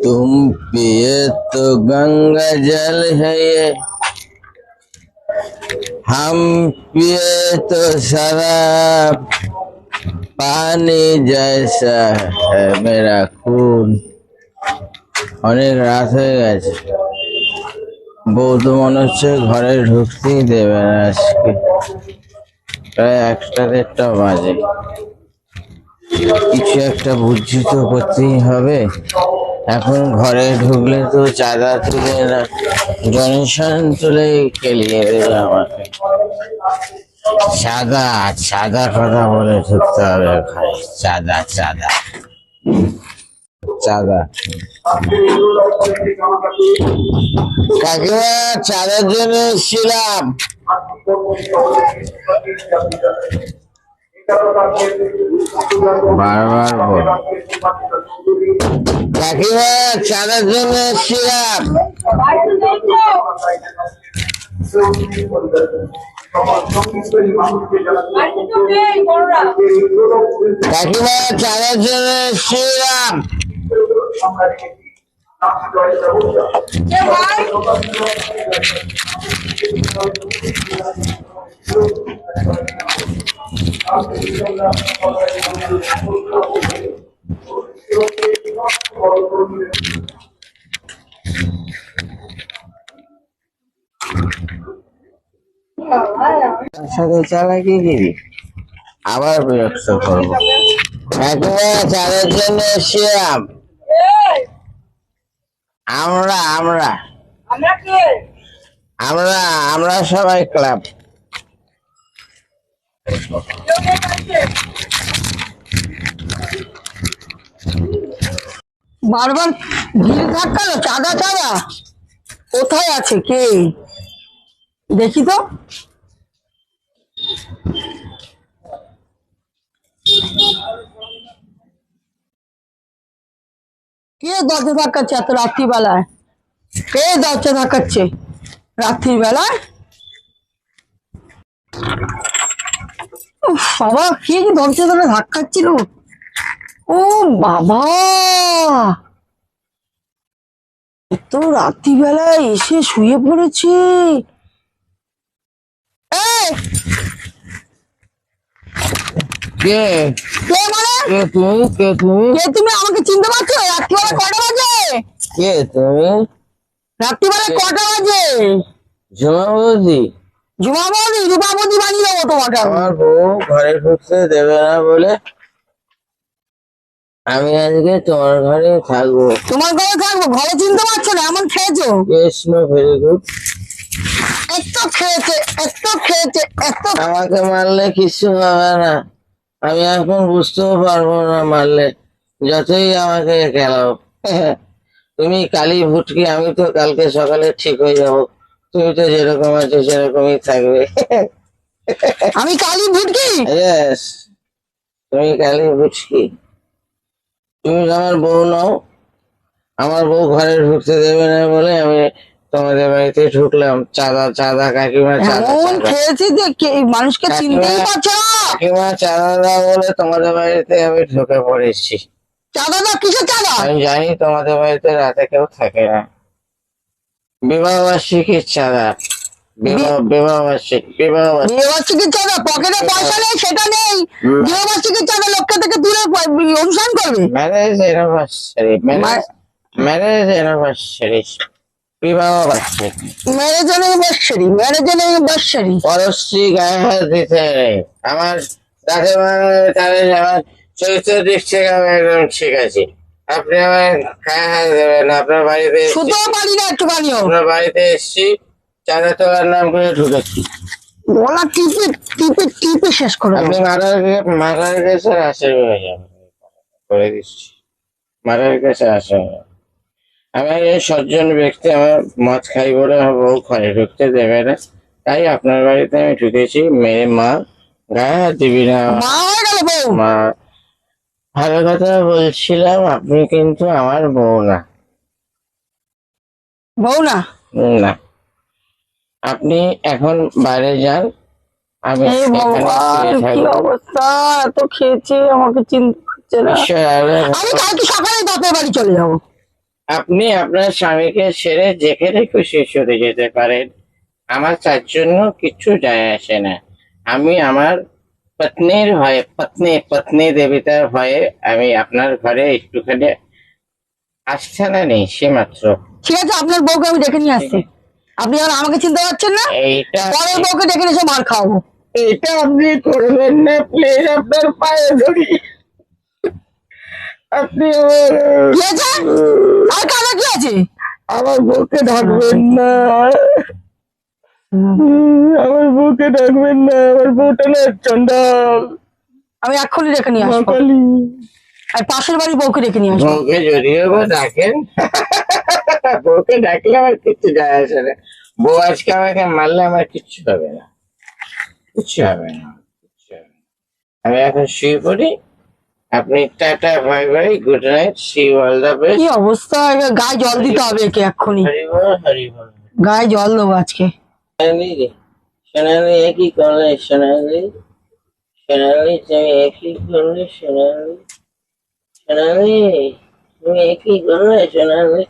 तुम पिए तो गंगा जल है ये, हम पिए तो शराब। पानी जैसा है मेरा खून। অনেক রাত হয়ে গেছে, বউ তো মনে হচ্ছে ঘরে ঢুকতেই দেবে না আজকে। প্রায় 1টা 1:30 বাজে। কিছু একটা বুদ্ধি তো করতেই হবে। এখন ঘরে ঢুকলে তো চাঁদা তুলে না, ডোনেশন তুলে কেলিয়ে দেবে আমাকে। চাঁদা চাঁদা কথা বলে ঢুকতে হবে ঘরে। চাঁদা চাঁদা চাঁদা। কাকিমা, চাঁদার জন্য এসেছিলাম। বারবার বল। কাকিমা, চাঁদার জন্য এসেছিলাম। কাকিমা, চাঁদার জন্য এসেছিলাম। সাথে চালাকি গিরি আবার বিরক্ত করবো। কাকিমা, চাঁদার জন্য এসেছিলাম। আমরা আমরা আমরা আমরা সবাই ক্লাব। বারবার ভিড় থাকলো। চাঁদা চাঁদা কোথায় আছে? কে দেখি তো। কে দরজা ধাক্কাচ্ছে এত রাত্রিবেলায়? কে দরজা ধাক্কাচ্ছে রাত্রিবেলায়? বাবা, কে দরজা ধরে ধাক্কাচ্ছিল? ও বাবা, এত রাত্রিবেলায় এসে শুয়ে পড়েছে। কে কে মানে? কে তুমি? কে তুমি? কে তুমি? আমাকে চিনতে পারছো? রাত্রিবেলা কটা বাজে? কে তুমি? রাত্রিবেলা কটা বাজে? ঝুমা বৌদি। ঝুমা বৌদি? রূপা বৌদি বানিয়ে দেবো তোমাকে। আমার বউ ঘরে ঢুকতে দেবে না বলে আমি আজকে তোমার ঘরে থাকবো। তোমার ঘরে থাকবো? ঘরে চিনতে পারছো না? এমন খেয়েছো? Krishna, very good. এত খেয়েছে, এত খেয়েছে, এত। আমাকে মারলে কিছু হবে না, আমি এখন বুঝতেও পারবো না মারলে, যতই আমাকে খেলাও। তুমি কালী ভুটকি, আমি তো কালকে সকালে ঠিক হয়ে যাব। তুমি তো যেরকম আছো সেরকমই থাকবে। আমি কালী ভুটকি? ইয়েস, তুমি কালী ভুটকি। তুমি আমার বউ নাও। আমার বউ ঘরে ঢুকতে দেবে না বলে আমি তোমাদের বাড়িতে ঢুকলাম। চাঁদা চাঁদা কাকিমা, চাঁদা এমন চাঁদা। খেয়েছি যে মানুষকে চিনতেই পারছো না। কাকিমা, চাঁদা দাও বলে তোমাদের বাড়িতে আমি ঢুকে পড়েছি। চাঁদা দাও? কিসের চাঁদা? আমি জানি তোমাদের বাড়িতে রাতে কেউ থাকে না। বিবাহ বার্ষিকীর চাঁদা। বিয়েবার্ষিকীর চাঁদা? পকেটে পয়সা নেই, সেটা নেই। বিয়েবার্ষিকীর চাঁদা লোককে থেকে তুলে অনুষ্ঠান করবে? ম্যারেজ অ্যানিভার্সারি, ম্যারেজ অ্যানিভার্সারি, বিবাহ বার্ষিকী। Marriage anniversary, marriage anniversary. পরশ্রী গায়ে হাত দিতে নেই। আমার তাকে তাদের আমার চরিত্র দিক থেকে আমি একদম ঠিক আছি। আপনি আমার গায়ে হাত দেবেন। আপনার বাড়িতে শুতেও পারি না একটুখানিও। আপনার বাড়িতে এসছি, চাঁদা তোলার নাম করে ঢুকেছি। গলা টিপে টিপে টিপে শেষ করে আপনি মার্ডার কেসের আসামি হয়ে যাবেন, করে দিচ্ছি। মার্ডার কেসের আসামি। আমি এই সজ্জন ব্যক্তি, আমার মদ খাই বলে আমার বউ ঘরে ঢুকতে দেবে না, তাই আপনার বাড়িতে আমি ঢুকেছি। মেয়ে মা, গায়ে হাত দিবি না। মা হয়ে গেল বউ? মা, ভালো কথা বলছিলাম। আপনি কিন্তু আমার বউ না। বউ না? না, আপনি এখন বাইরে যান। আমি এই ভগবান, কি অবস্থা! এত খেয়েছে, আমাকে চিনতে পারছে না। আমি কালকে সকালে বাপের বাড়ি চলে যাবো। আপনি আপনার স্বামীকে ছেড়ে যেখানে খুশি সরে যেতে পারেন, আমার তার জন্য কিচ্ছু যায় আসে না। আমি আমার পত্নীর ভয়ে, পত্নী দেবতার ভয়ে আমি আপনার ঘরে একটুখানি আস্থানা নেই, সে মাত্র। ঠিক আছে, আপনার বউকে আমি ডেকে নিয়ে আসছি। আপনি আর আমাকে চিনতে পারছেন না, এইটা পরের বউকে ডেকে নিয়ে এসে মার খাওয়াবো। এইটা আপনি করবেন না প্লিজ, আপনার পায়ে ধরি। আপনি কি আছে? আর কারো কি আছে? আমার বউকে ডাকবেন না, আমার বউকে ডাকবেন না, আমার বউটা না চন্ডাল, আমি এক্ষুনি ডেকে নিয়ে আসবো। মকালি। আর পাশের বাড়ির বউকে ডেকে নিয়ে আসবো। বউকে যদিও বা ডাকেন, বউকে ডাকলে আমার কিচ্ছু যায় আসে না। বউ আজকে আমাকে মারলে আমার কিচ্ছু হবে না, কিচ্ছু হবে না, কিচ্ছু হবে না। আমি এখন শুয়ে পড়ি। আপনি টাটা, bye bye, good night, see all the কি বেস্ট। অবস্থা, এবার গায়ে জল দিতে হবে একে এক্ষুনি। হরি বল, হরি বল। গায়ে জল দেবো আজকে। সোনালি রে, সোনালি একই করলে, সোনালি, সোনালি তুমি একই করলে, সোনালি, সোনালি তুমি একই করলে, সোনালি।